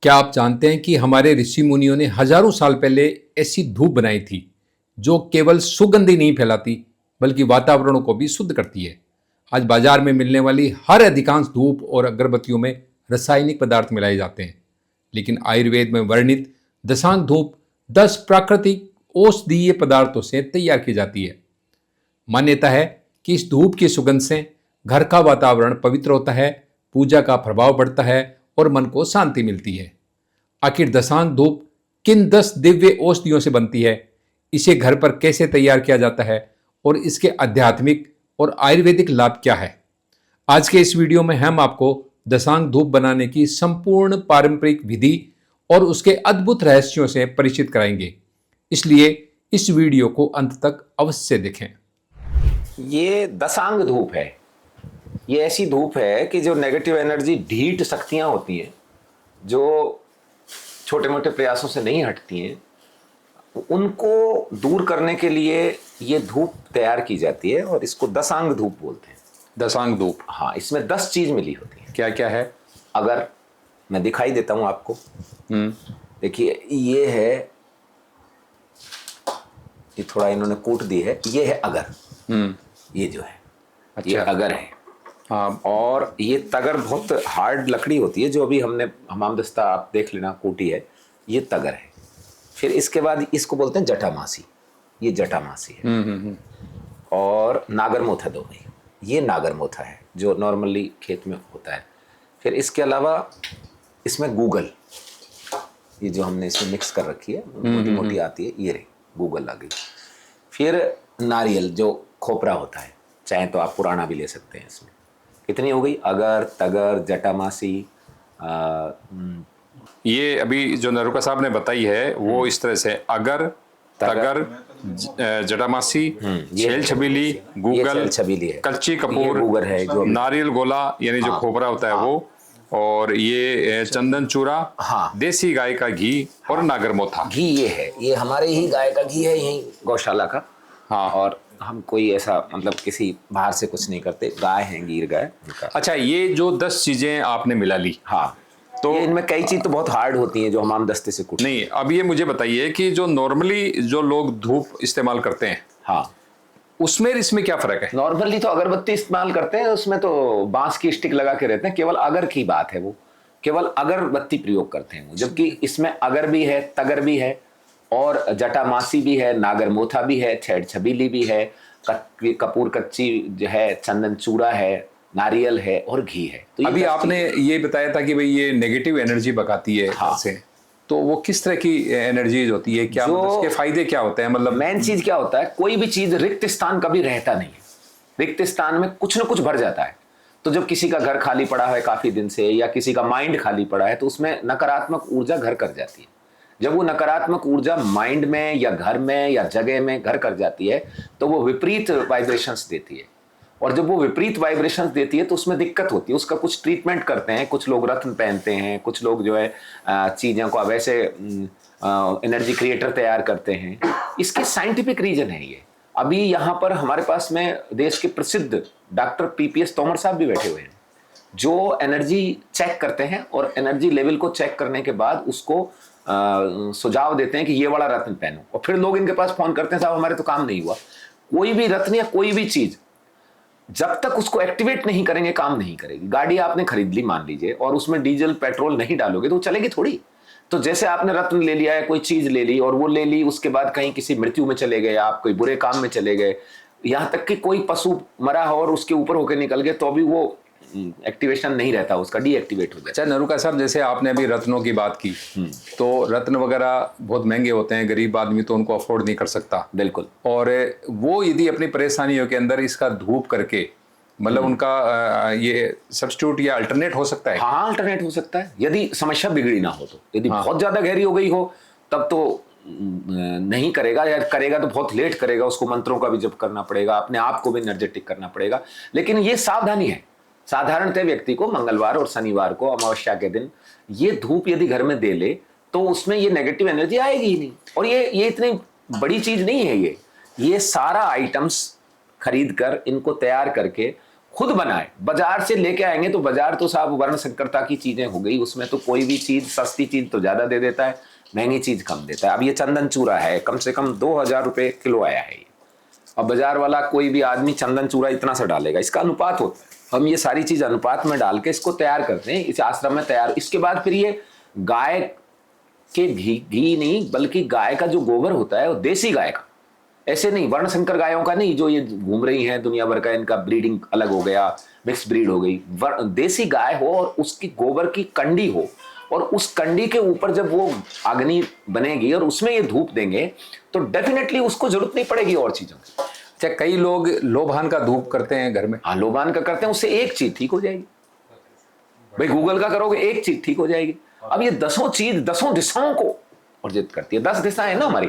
क्या आप जानते हैं कि हमारे ऋषि मुनियों ने हजारों साल पहले ऐसी धूप बनाई थी जो केवल सुगंध ही नहीं फैलाती बल्कि वातावरण को भी शुद्ध करती है। आज बाजार में मिलने वाली हर अधिकांश धूप और अगरबत्तियों में रासायनिक पदार्थ मिलाए जाते हैं, लेकिन आयुर्वेद में वर्णित दशांग धूप 10 प्राकृतिक औषधीय पदार्थों से तैयार की जाती है। मान्यता है कि इस धूप की सुगंध से घर का वातावरण पवित्र होता है, पूजा का प्रभाव बढ़ता है और मन को शांति मिलती है। आखिर दशांग धूप किन 10 दिव्य औषधियों से बनती है, इसे घर पर कैसे तैयार किया जाता है और इसके आध्यात्मिक और आयुर्वेदिक लाभ क्या है, आज के इस वीडियो में हम आपको दशांग धूप बनाने की संपूर्ण पारंपरिक विधि और उसके अद्भुत रहस्यों से परिचित कराएंगे। इसलिए इस वीडियो को अंत तक अवश्य देखें। ये दशांग धूप है। ये ऐसी धूप है कि जो नेगेटिव एनर्जी, ढीठ शक्तियां होती हैं जो छोटे मोटे प्रयासों से नहीं हटती हैं, उनको दूर करने के लिए ये धूप तैयार की जाती है और इसको दशांग धूप बोलते हैं। दशांग धूप, हाँ, इसमें 10 चीज मिली होती है। क्या क्या है? अगर मैं दिखाई देता हूं आपको, देखिए ये है, ये थोड़ा इन्होंने कूट दी है, ये है अगर, ये जो है, अच्छा, ये अगर है। हाँ, और ये तगर बहुत हार्ड लकड़ी होती है, जो अभी हमने हमामदस्ता आप देख लेना कूटी है, ये तगर है। फिर इसके बाद इसको बोलते हैं जटामासी, ये जटामासी है। और नागरमोथा दो भाई, ये नागरमोथा है जो नॉर्मली खेत में होता है। फिर इसके अलावा इसमें गूगल, ये जो हमने इसमें मिक्स कर रखी है, मोटी मोटी आती है, ये रही गूगल आ गई। फिर नारियल जो खोपरा होता है, चाहे तो आप पुराना भी ले सकते हैं। इसमें कितनी हो गई? अगर, तगर, जटामासी। ये अभी जो नरुका साहब ने बताई है वो इस तरह से अगर, तगर, जटामासी, छेल छबीली, गूगल, कच्ची कपूर है, जो नारियल गोला यानी जो खोपरा होता है वो, और ये चंदन चूरा, हाँ, देसी गाय का घी, और नागरमोथा घी। ये है, ये हमारे ही गाय का घी है, यही गौशाला का। हाँ, और हम कोई ऐसा मतलब किसी बाहर से कुछ नहीं करते, गाय है, गिर गाय। अच्छा, ये जो 10 चीजें आपने मिला ली, हाँ, तो इनमें कई चीज तो बहुत हार्ड होती हैं जो हमाम दस्ते से कुछ नहीं। अब ये मुझे बताइए कि जो नॉर्मली जो लोग धूप इस्तेमाल करते हैं, हाँ, उसमें इसमें क्या फर्क है? नॉर्मली तो अगरबत्ती इस्तेमाल करते हैं, उसमें तो बांस की स्टिक लगा के रहते हैं, केवल अगर की बात है, वो केवल अगरबत्ती प्रयोग करते हैं। जबकि इसमें अगर भी है, तगर भी है, और जटामासी भी है, नागरमोथा भी है, छेड़ छबीली भी है, कपूर कच्ची जो है, चंदन चूड़ा है, नारियल है और घी है। तो अभी आपने ये बताया था कि भाई ये नेगेटिव एनर्जी भगाती है, हाँ, से तो वो किस तरह की एनर्जीज होती है, क्या उसके फायदे क्या होते हैं? मतलब मेन चीज क्या होता है, कोई भी चीज रिक्त स्थान कभी रहता नहीं है, रिक्त स्थान में कुछ ना कुछ भर जाता है। तो जब किसी का घर खाली पड़ा है काफी दिन से, या किसी का माइंड खाली पड़ा है, तो उसमें नकारात्मक ऊर्जा घर कर जाती है। जब वो नकारात्मक ऊर्जा माइंड में या घर में या जगह में घर कर जाती है, तो वो विपरीत वाइब्रेशंस देती है। और जब वो विपरीत वाइब्रेशंस देती है तो उसमें दिक्कत होती है। उसका कुछ ट्रीटमेंट करते हैं, कुछ लोग रत्न पहनते हैं, कुछ लोग जो है चीज़ों को वैसे एनर्जी क्रिएटर तैयार करते हैं। इसके साइंटिफिक रीजन है ये। अभी यहाँ पर हमारे पास में देश के प्रसिद्ध डॉक्टर PPS तोमर साहब भी बैठे हुए हैं, जो एनर्जी चेक करते हैं और एनर्जी लेवल को चेक करने के बाद उसको सुझाव देते हैं कि ये वाला रत्न पहनो। और फिर लोग इनके पास फोन करते हैं, साहब हमारे तो काम नहीं हुआ। कोई भी रत्न या कोई भी चीज जब तक उसको एक्टिवेट नहीं करेंगे काम नहीं करेगी। गाड़ी आपने खरीद ली मान लीजिए, और उसमें डीजल पेट्रोल नहीं डालोगे तो चलेगी थोड़ी। तो जैसे आपने रत्न ले लिया है, कोई चीज ले ली, और वो ले ली, उसके बाद कहीं किसी मृत्यु में चले गए, आप कोई बुरे काम में चले गए, यहाँ तक कि कोई पशु मरा हो और उसके ऊपर होकर निकल गए, तो भी वो एक्टिवेशन नहीं रहता, उसका डीएक्टिवेट हो गया। अच्छा नरुका साहब, जैसे आपने अभी रत्नों की बात की, तो रत्न वगैरह बहुत महंगे होते हैं, गरीब आदमी तो उनको अफोर्ड नहीं कर सकता। बिल्कुल। और वो यदि अपनी परेशानियों के अंदर इसका धूप करके, मतलब उनका ये सब्स्टिट्यूट या अल्टरनेट हो सकता है? हाँ, अल्टरनेट हो सकता है, यदि समस्या बिगड़ी ना हो तो। यदि बहुत ज्यादा गहरी हो गई हो तब तो नहीं करेगा, या करेगा तो बहुत लेट करेगा, उसको मंत्रों का भी जप करना पड़ेगा, अपने आप को भी एनर्जेटिक करना पड़ेगा। लेकिन ये सावधानी है, साधारणतः व्यक्ति को मंगलवार और शनिवार को अमावस्या के दिन ये धूप यदि घर में दे ले तो उसमें ये नेगेटिव एनर्जी आएगी ही नहीं। और ये इतनी बड़ी चीज नहीं है। ये सारा आइटम्स खरीद कर, इनको तैयार करके खुद बनाए, बाजार से लेके आएंगे तो बाजार तो साहब वर्ण संकरता की चीजें हो गई, उसमें तो कोई भी चीज, सस्ती चीज तो ज्यादा दे देता है, महंगी चीज कम देता है। अब ये चंदन चूरा है, कम से कम 2000 रुपए किलो आया है ये। अब बाजार वाला कोई भी आदमी चंदन चूरा इतना सा डालेगा, इसका अनुपात होता है। हम ये सारी चीज अनुपात में डाल के इसको तैयार करते हैं, इस आश्रम में तैयार। इसके बाद फिर ये गाय के घी नहीं, बल्कि गाय का जो गोबर होता है वो देसी गाय का, ऐसे नहीं वर्ण संकर गायों का नहीं जो ये घूम रही हैं दुनिया भर का, इनका ब्रीडिंग अलग हो गया, मिक्स ब्रीड हो गई। देसी गाय हो और उसकी गोबर की कंडी हो, और उस कंडी के ऊपर जब वो अग्नि बनेगी और उसमें ये धूप देंगे तो डेफिनेटली उसको जरूरत नहीं पड़ेगी और चीजों की। अच्छा, कई लोग लोबान का धूप करते हैं घर में। हाँ, लोबान का करते हैं, उससे एक चीज ठीक हो जाएगी। भाई गूगल का करोगे एक चीज ठीक हो जाएगी। अब ये 10 चीज 10 दिशाओं को अर्जित करती है। 10 दिशाएं ना हमारी,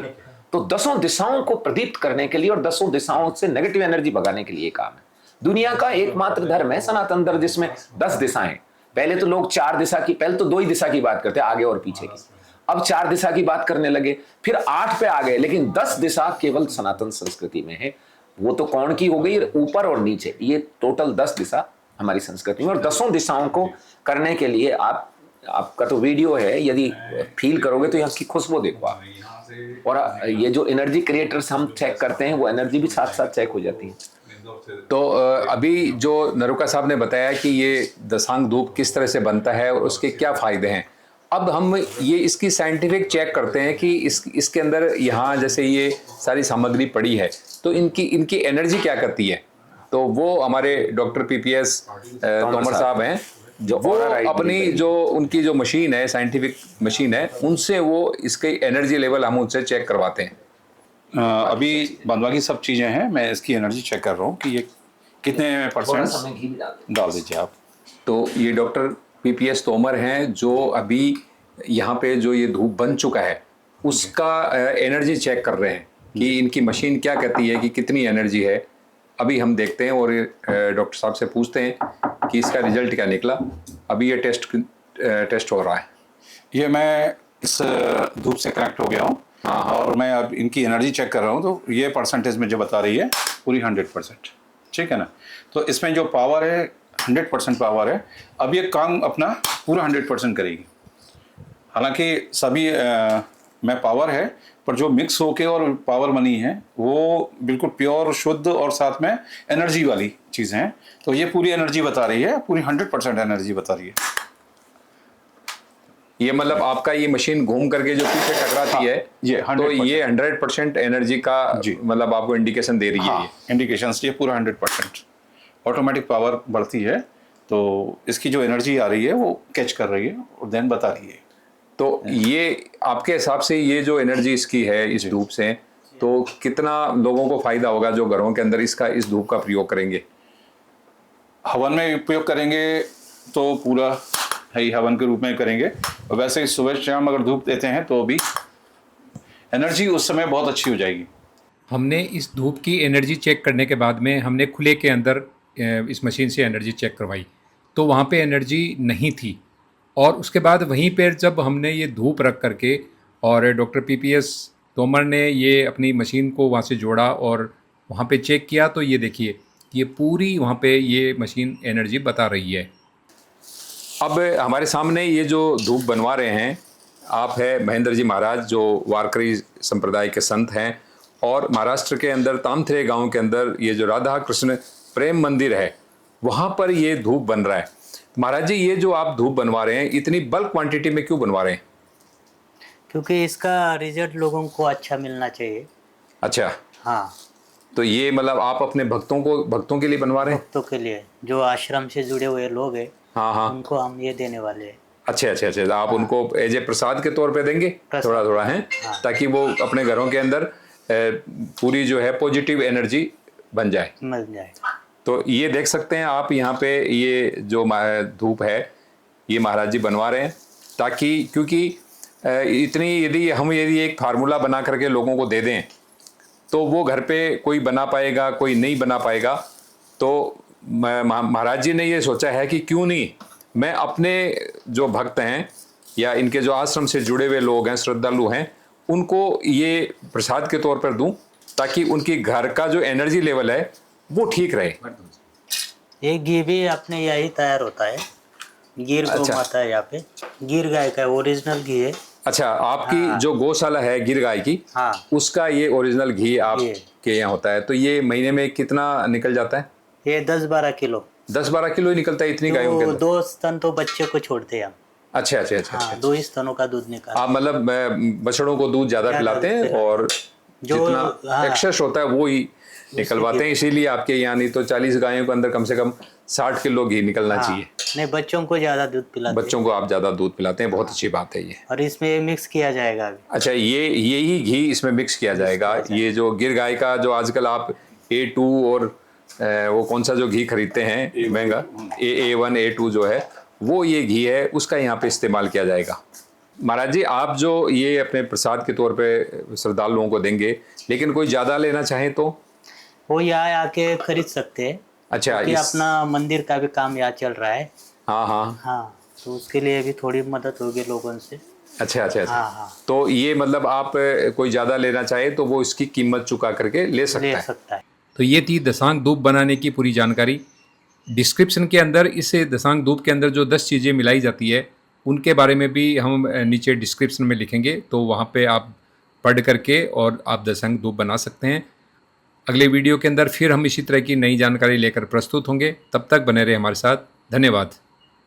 तो 10 दिशाओं को प्रदीप्त करने के लिए और 10 दिशाओं से नेगेटिव एनर्जी भगाने के लिए काम है। दुनिया का एकमात्र धर्म है सनातन धर्म, जिसमें 10 दिशाएं। पहले तो लोग 4 दिशा की, पहले तो 2 ही दिशा की बात करते, आगे और पीछे की। अब 4 दिशा की बात करने लगे, फिर 8 पे आ गए, लेकिन 10 दिशा केवल सनातन संस्कृति में है। वो तो कौन की हो गई, ऊपर और नीचे, ये टोटल 10 दिशा हमारी संस्कृति में। और 10 दिशाओं को करने के लिए आपका तो वीडियो है, यदि फील करोगे तो यहाँ की खुशबू देखो आप, और ये जो एनर्जी क्रिएटर्स हम चेक करते हैं वो एनर्जी भी साथ साथ चेक हो जाती है। तो अभी जो नरुका साहब ने बताया कि ये दशांग धूप किस तरह से बनता है और उसके क्या फायदे हैं, अब हम ये इसकी साइंटिफिक चेक करते हैं कि इसके अंदर यहाँ जैसे ये सारी सामग्री पड़ी है तो इनकी एनर्जी क्या करती है। तो वो हमारे डॉक्टर पीपीएस तोमर साहब हैं, जो वो अपनी जो उनकी जो मशीन है, साइंटिफिक मशीन है, उनसे वो इसके एनर्जी लेवल हम उनसे चेक करवाते हैं। अभी बनवा की सब चीज़ें हैं, मैं इसकी एनर्जी चेक कर रहा हूँ कि ये कितने परसेंट डाल दीजिए आप। तो ये डॉक्टर पीपीएस तोमर हैं जो अभी यहाँ पे जो ये धूप बन चुका है उसका एनर्जी चेक कर रहे हैं कि इनकी मशीन क्या कहती है कि कितनी एनर्जी है। अभी हम देखते हैं और डॉक्टर साहब से पूछते हैं कि इसका रिजल्ट क्या निकला। अभी ये टेस्ट हो रहा है। ये मैं इस धूप से कनेक्ट हो गया हूँ और मैं अब इनकी एनर्जी चेक कर रहा हूँ, तो ये परसेंटेज में जो बता रही है पूरी 100%, ठीक है ना। तो इसमें जो पावर है 100% पावर है। अब ये काम अपना पूरा 100% करेगी। हालांकि सभी में पावर है, पर जो मिक्स होके और पावर बनी है वो बिल्कुल प्योर, शुद्ध और साथ में एनर्जी वाली चीज़ें हैं। तो ये पूरी एनर्जी बता रही है, पूरी 100% एनर्जी बता रही है। ये मतलब आपका ये मशीन घूम करके जो पीछे टकराती है, ये 100%, तो ये 100% एनर्जी का मतलब आपको इंडिकेशन दे रही है। ये इंडिकेशंस ये पूरा 100% ऑटोमेटिक पावर बढ़ती है। तो इसकी जो एनर्जी आ रही है वो कैच कर रही है और देन बता रही है। तो ये आपके हिसाब से ये जो एनर्जी इसकी है इस धूप से, तो कितना लोगों को फायदा होगा जो घरों के अंदर इस धूप का प्रयोग करेंगे? हवन में उपयोग करेंगे तो पूरा ही हवन के रूप में करेंगे, और वैसे ही सुबह शाम अगर धूप देते हैं तो भी एनर्जी उस समय बहुत अच्छी हो जाएगी। हमने इस धूप की एनर्जी चेक करने के बाद में हमने खुले के अंदर इस मशीन से एनर्जी चेक करवाई, तो वहाँ पे एनर्जी नहीं थी। और उसके बाद वहीं पर जब हमने ये धूप रख करके और डॉक्टर पीपीएस तोमर ने ये अपनी मशीन को वहाँ से जोड़ा और वहाँ पे चेक किया, तो ये देखिए ये पूरी वहाँ पे ये मशीन एनर्जी बता रही है। अब हमारे सामने ये जो धूप बनवा रहे हैं आप है महेंद्र जी महाराज, जो वारकरी संप्रदाय के संत हैं, और महाराष्ट्र के अंदर तामथरे गांव के अंदर ये जो राधा कृष्ण प्रेम मंदिर है वहाँ पर ये धूप बन रहा है। महाराज जी, ये जो आप धूप बनवा रहे हैं इतनी बल्क क्वांटिटी में क्यों बनवा रहे हैं? क्योंकि इसका रिजल्ट लोगों को अच्छा मिलना चाहिए। अच्छा, हाँ। तो ये मतलब आप अपने भक्तों के लिए बनवा रहे हैं? भक्तों के लिए, जो आश्रम से जुड़े हुए लोग हैं, हाँ, उनको हम ये देने वाले हैं। अच्छा, आप उनको एज ए प्रसाद के तौर पे देंगे थोड़ा थोड़ा है, ताकि वो अपने घरों के अंदर पूरी जो है पॉजिटिव एनर्जी बन जाए, मिल जाए। तो ये देख सकते हैं आप यहाँ पे ये जो धूप है ये महाराज जी बनवा रहे हैं, ताकि क्योंकि इतनी यदि एक फार्मूला बना करके लोगों को दे दें तो वो घर पे कोई बना पाएगा, कोई नहीं बना पाएगा। तो महाराज जी ने ये सोचा है कि क्यों नहीं मैं अपने जो भक्त हैं या इनके जो आश्रम से जुड़े हुए लोग हैं, श्रद्धालु हैं, उनको ये प्रसाद के तौर पर दूं, ताकि उनकी घर का जो एनर्जी लेवल है वो ठीक रहे। ये घी भी अपने यही तैयार होता है, गिर गौ अच्छा। माता है यहाँ पे, गिर गाय का ओरिजिनल घी है। अच्छा, आपकी जो गौशाला है गिर गाय की, हाँ, उसका ये ओरिजिनल घी आपके यहाँ होता है। तो ये महीने में कितना निकल जाता है? ये 10-12 किलो। 10-12 किलो ही निकलता है इतनी गायों के अंदर? 2 स्तन तो बच्चे को छोड़ते हैं हम। अच्छा अच्छा अच्छा हाँ, अच्छा। 2 ही स्तनों का दूध निकाल। आप मतलब बछड़ों को दूध ज्यादा ज्यादा पिलाते हैं पिलाते और जो- जितना हाँ। एक्सेस होता है वो ही निकलवाते हैं, इसीलिए आपके यहाँ नहीं तो 40 गायों के अंदर कम से कम 60 किलो घी निकलना हाँ, चाहिए। नहीं बच्चों को ज्यादा दूध पिलाते हैं। बच्चों को आप ज्यादा दूध पिलाते हैं, बहुत अच्छी बात है ये। और इसमें ये मिक्स किया जाएगा अभी। अच्छा, ये यही घी इसमें मिक्स किया जाएगा। ये जो गिर गाय का जो आजकल आप A2 और वो कौन सा जो घी खरीदते हैं महंगा, A1 A2 जो है वो ये घी है, उसका यहाँ पे इस्तेमाल किया जाएगा। महाराज जी, आप जो ये अपने प्रसाद के तौर पे श्रद्धालुओं को देंगे, लेकिन कोई ज़्यादा लेना चाहे तो? वो यहाँ आके खरीद सकते हैं। अच्छा, क्योंकि अपना मंदिर का भी काम यहाँ चल रहा है। हाँ हाँ, हाँ, तो उसके लिए भी थोड़ी मदद होगी लोगों से। अच्छा अच्छा अच्छा। हाँ हाँ, तो ये मतलब आप कोई ज़्यादा लेना चाहे तो वो इसकी कीमत चुका करके ले सकता ले है। सकता है। तो ये थी दसांग धूप बनाने की पूरी जानकारी। डिस्क्रिप्शन के अंदर इस दसांग धूप के अंदर जो 10 चीज़ें मिलाई जाती है उनके बारे में भी हम नीचे डिस्क्रिप्शन में लिखेंगे, तो वहाँ पे आप पढ़ करके और आप दसांग धूप बना सकते हैं। अगले वीडियो के अंदर फिर हम इसी तरह की नई जानकारी लेकर प्रस्तुत होंगे। तब तक बने रहे हमारे साथ। धन्यवाद।